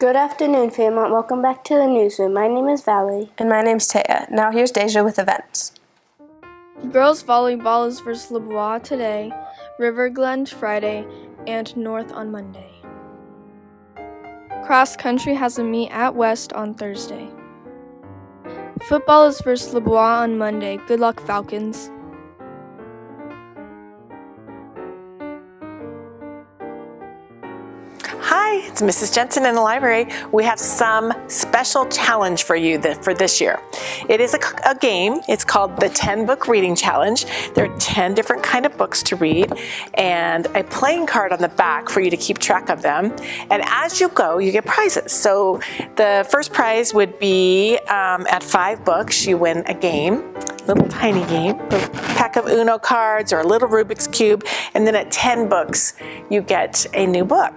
Good afternoon, Fairmont. Welcome back to the newsroom. My name is Valerie. And my name's Taya. Now here's Deja with events. Girls volleyball is versus LeBois today, River Glen Friday, and North on Monday. Cross country has a meet at West on Thursday. Football is versus LeBois on Monday. Good luck, Falcons. Hi, it's Mrs. Jensen in the library. We have some special challenge for you for this year. It is a game. It's called the 10 Book Reading Challenge. There are 10 different kind of books to read and a playing card on the back for you to keep track of them. And as you go, you get prizes. So the first prize would be at 5 books, you win a game, little tiny game, a pack of Uno cards or a little Rubik's Cube. And then at 10 books, you get a new book.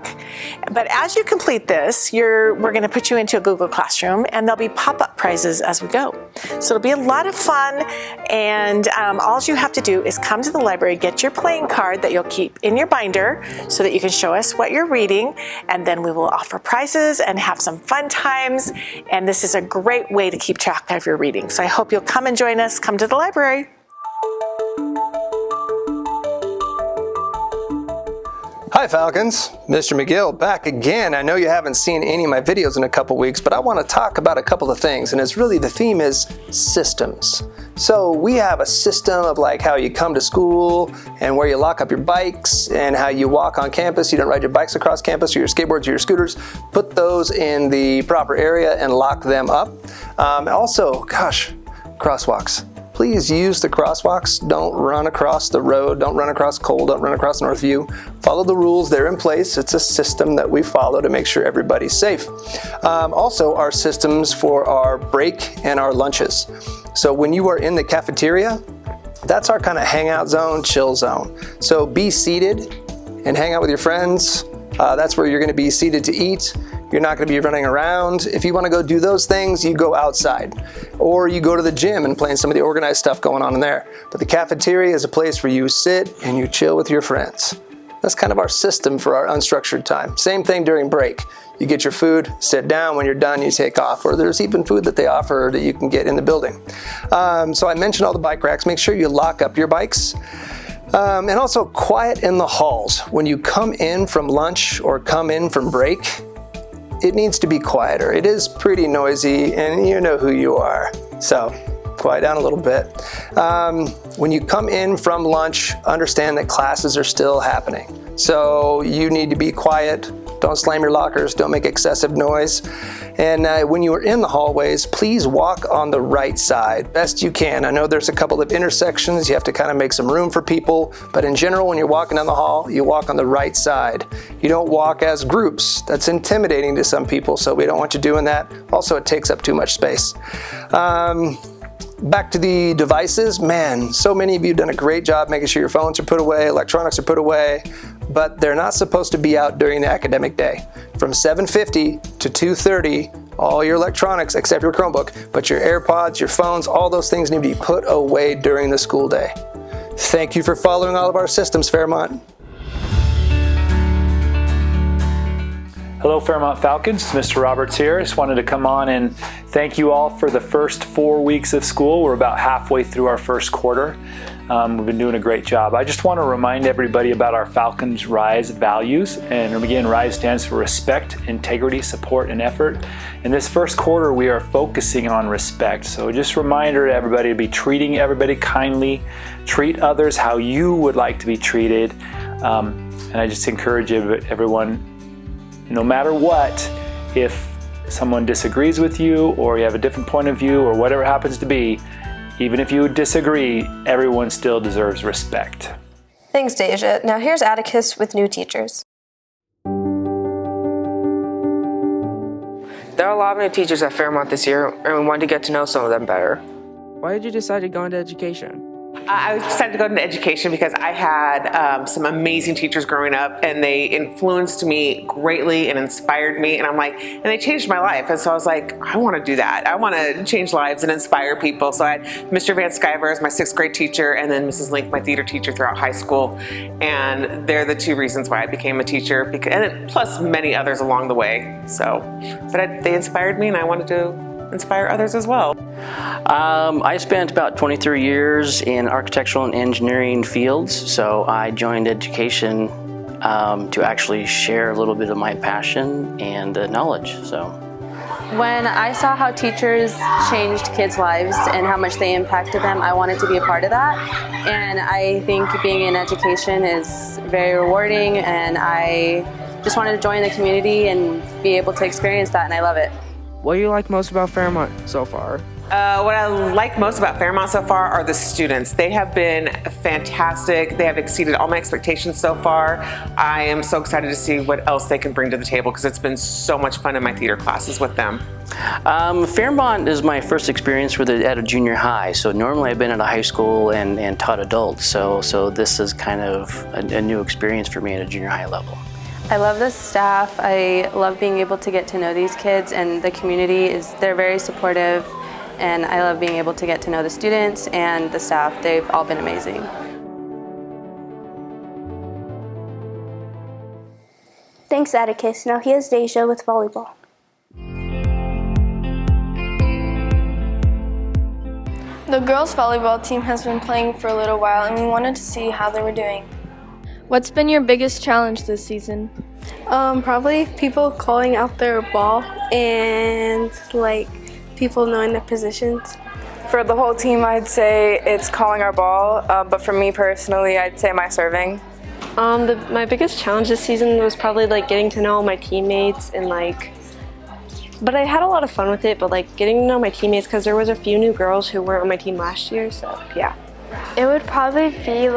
But as you complete this, we're going to put you into a Google Classroom, and there'll be pop-up prizes as we go. So it'll be a lot of fun, and all you have to do is come to the library, get your playing card that you'll keep in your binder so that you can show us what you're reading, and then we will offer prizes and have some fun times. And this is a great way to keep track of your reading. So I hope you'll come and join us. Come to the library. Hi Falcons, Mr. McGill back again. I know you haven't seen any of my videos in a couple weeks, but I want to talk about a couple of things, and it's really the theme is systems. So we have a system of like how you come to school and where you lock up your bikes and how you walk on campus. You don't ride your bikes across campus or your skateboards or your scooters. Put those in the proper area and lock them up. Also, crosswalks. Please use the crosswalks. Don't run across the road. Don't run across Cole. Don't run across Northview. Follow the rules. They're in place. It's a system that we follow to make sure everybody's safe. Also, our systems for our break and our lunches. So when you are in the cafeteria, that's our kind of hangout zone, chill zone. So be seated and hang out with your friends. That's where you're going to be seated to eat. You're not going to be running around. If you want to go do those things, you go outside. Or you go to the gym and play some of the organized stuff going on in there. But the cafeteria is a place where you sit and you chill with your friends. That's kind of our system for our unstructured time. Same thing during break. You get your food, sit down. When you're done, you take off. Or there's even food that they offer that you can get in the building. So I mentioned all the bike racks. Make sure you lock up your bikes. And also quiet in the halls. When you come in from lunch or come in from break, it needs to be quieter. It is pretty noisy, and you know who you are. So quiet down a little bit. When you come in from lunch, understand that classes are still happening. So you need to be quiet. Don't slam your lockers. Don't make excessive noise. And when you are in the hallways, please walk on the right side best you can. I know there's a couple of intersections. You have to kind of make some room for people. But in general, when you're walking down the hall, you walk on the right side. You don't walk as groups. That's intimidating to some people, so we don't want you doing that. Also, it takes up too much space. Back to the devices, man, so many of you have done a great job making sure your phones are put away, electronics are put away, but they're not supposed to be out during the academic day. From 7:50 to 2:30, all your electronics except your Chromebook, but your AirPods, your phones, all those things need to be put away during the school day. Thank you for following all of our systems, Fairmont. Hello Fairmont Falcons, Mr. Roberts here. Just wanted to come on and thank you all for the first 4 weeks of school. We're about halfway through our first quarter. We've been doing a great job. I just want to remind everybody about our Falcons RISE values. And again, RISE stands for respect, integrity, support, and effort. In this first quarter, we are focusing on respect. So just a reminder to everybody to be treating everybody kindly, treat others how you would like to be treated. And I just encourage everyone, no matter what, if someone disagrees with you or you have a different point of view or whatever it happens to be, even if you disagree, everyone still deserves respect. Thanks, Deja. Now here's Atticus with new teachers. There are a lot of new teachers at Fairmont this year, and we wanted to get to know some of them better. Why did you decide to go into education? I decided to go into education because I had some amazing teachers growing up, and they influenced me greatly and inspired me, and and they changed my life. And so I was like, I want to do that. I want to change lives and inspire people. So I had Mr. Van Sciver as my 6th grade teacher, and then Mrs. Link, my theater teacher throughout high school. And they're the 2 reasons why I became a teacher, and plus many others along the way. But they inspired me, and I wanted to inspire others as well. I spent about 23 years in architectural and engineering fields, so I joined education to actually share a little bit of my passion and knowledge. When I saw how teachers changed kids' lives and how much they impacted them, I wanted to be a part of that. And I think being in education is very rewarding, and I just wanted to join the community and be able to experience that, and I love it. What do you like most about Fairmont so far? What I like most about Fairmont so far are the students. They have been fantastic. They have exceeded all my expectations so far. I am so excited to see what else they can bring to the table because it's been so much fun in my theater classes with them. Fairmont is my first experience with it at a junior high. So normally I've been at a high school and taught adults. So this is kind of a new experience for me at a junior high level. I love the staff. I love being able to get to know these kids, and the community they're very supportive, and I love being able to get to know the students and the staff. They've all been amazing. Thanks, Atticus. Now here's Deja with volleyball. The girls' volleyball team has been playing for a little while, and we wanted to see how they were doing. What's been your biggest challenge this season? Probably people calling out their ball and people knowing their positions. For the whole team, I'd say it's calling our ball, but for me personally, I'd say my serving. My biggest challenge this season was probably getting to know my teammates and but I had a lot of fun with it, but getting to know my teammates because there was a few new girls who weren't on my team last year, so yeah. It would probably be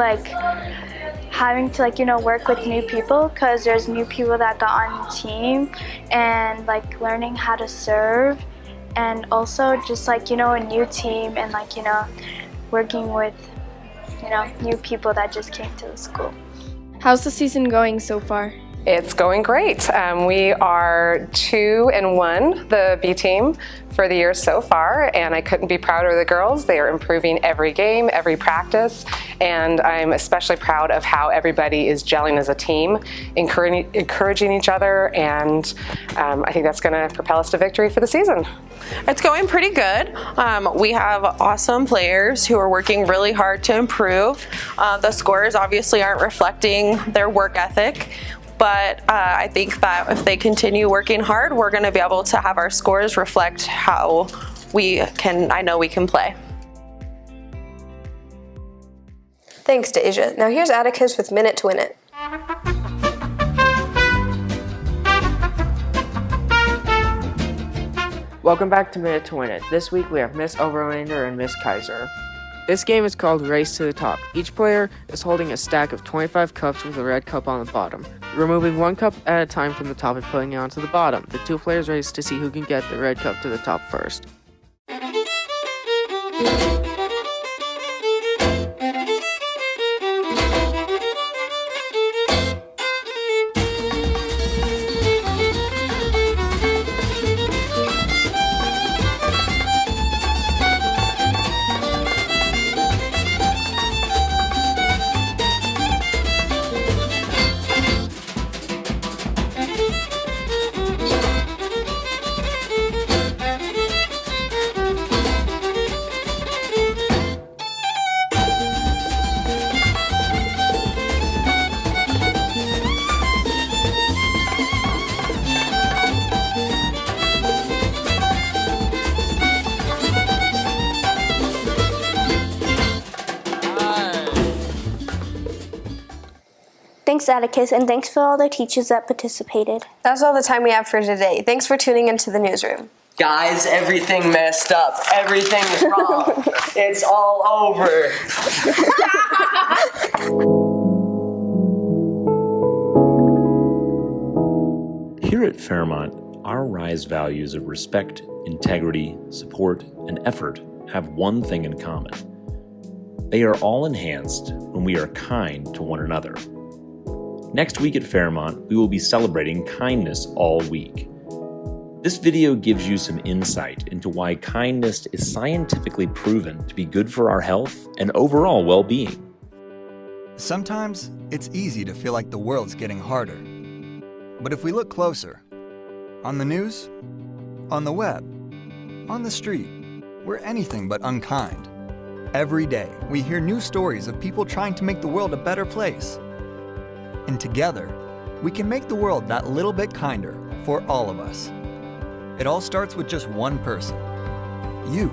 having to work with new people because there's new people that got on the team, and learning how to serve, and also just a new team and working with new people that just came to the school. How's the season going so far? It's going great. We are 2-1, the B team, for the year so far, and I couldn't be prouder of the girls. They are improving every game, every practice, and I'm especially proud of how everybody is gelling as a team, encouraging each other, and I think that's going to propel us to victory for the season. It's going pretty good. We have awesome players who are working really hard to improve. The scores obviously aren't reflecting their work ethic, but I think that if they continue working hard, we're going to be able to have our scores reflect how I know we can play. Thanks, Deja. Now here's Atticus with Minute to Win It. Welcome back to Minute to Win It. This week we have Miss Overlander and Miss Kaiser. This game is called Race to the Top. Each player is holding a stack of 25 cups with a red cup on the bottom, removing one cup at a time from the top and putting it onto the bottom. The 2 players race to see who can get the red cup to the top first. Thanks, Atticus, and thanks for all the teachers that participated. That's all the time we have for today. Thanks for tuning into the newsroom. Guys, everything messed up. Everything is wrong. It's all over. Here at Fairmont, our RISE values of respect, integrity, support, and effort have one thing in common. They are all enhanced when we are kind to one another. Next week at Fairmont, we will be celebrating kindness all week. This video gives you some insight into why kindness is scientifically proven to be good for our health and overall well-being. Sometimes it's easy to feel like the world's getting harder. But if we look closer, on the news, on the web, on the street, we're anything but unkind. Every day, we hear new stories of people trying to make the world a better place. And together, we can make the world that little bit kinder for all of us. It all starts with just one person, you.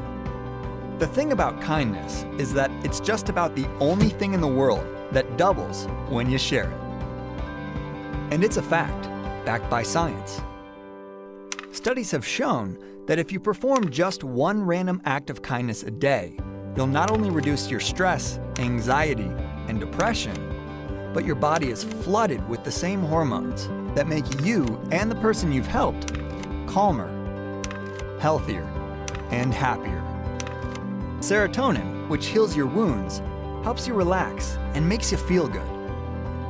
The thing about kindness is that it's just about the only thing in the world that doubles when you share it. And it's a fact, backed by science. Studies have shown that if you perform just one random act of kindness a day, you'll not only reduce your stress, anxiety, and depression, but your body is flooded with the same hormones that make you and the person you've helped calmer, healthier, and happier. Serotonin, which heals your wounds, helps you relax and makes you feel good.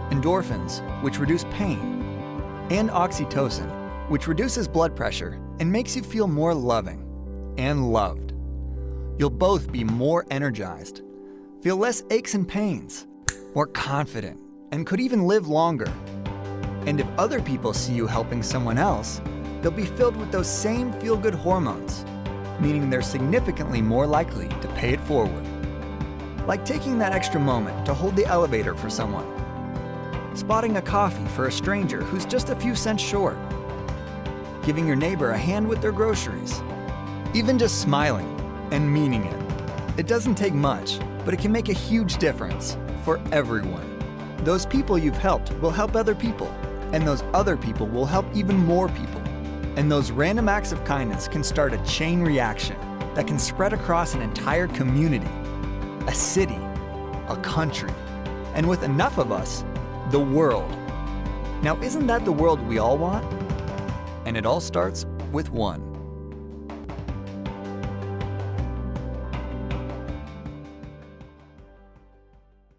Endorphins, which reduce pain. And oxytocin, which reduces blood pressure and makes you feel more loving and loved. You'll both be more energized, feel less aches and pains, more confident, and could even live longer. And if other people see you helping someone else, they'll be filled with those same feel-good hormones, meaning they're significantly more likely to pay it forward. Like taking that extra moment to hold the elevator for someone, spotting a coffee for a stranger who's just a few cents short, giving your neighbor a hand with their groceries, even just smiling and meaning it. It doesn't take much, but it can make a huge difference for everyone. Those people you've helped will help other people, and those other people will help even more people. And those random acts of kindness can start a chain reaction that can spread across an entire community, a city, a country, and with enough of us, the world. Now, isn't that the world we all want? And it all starts with one.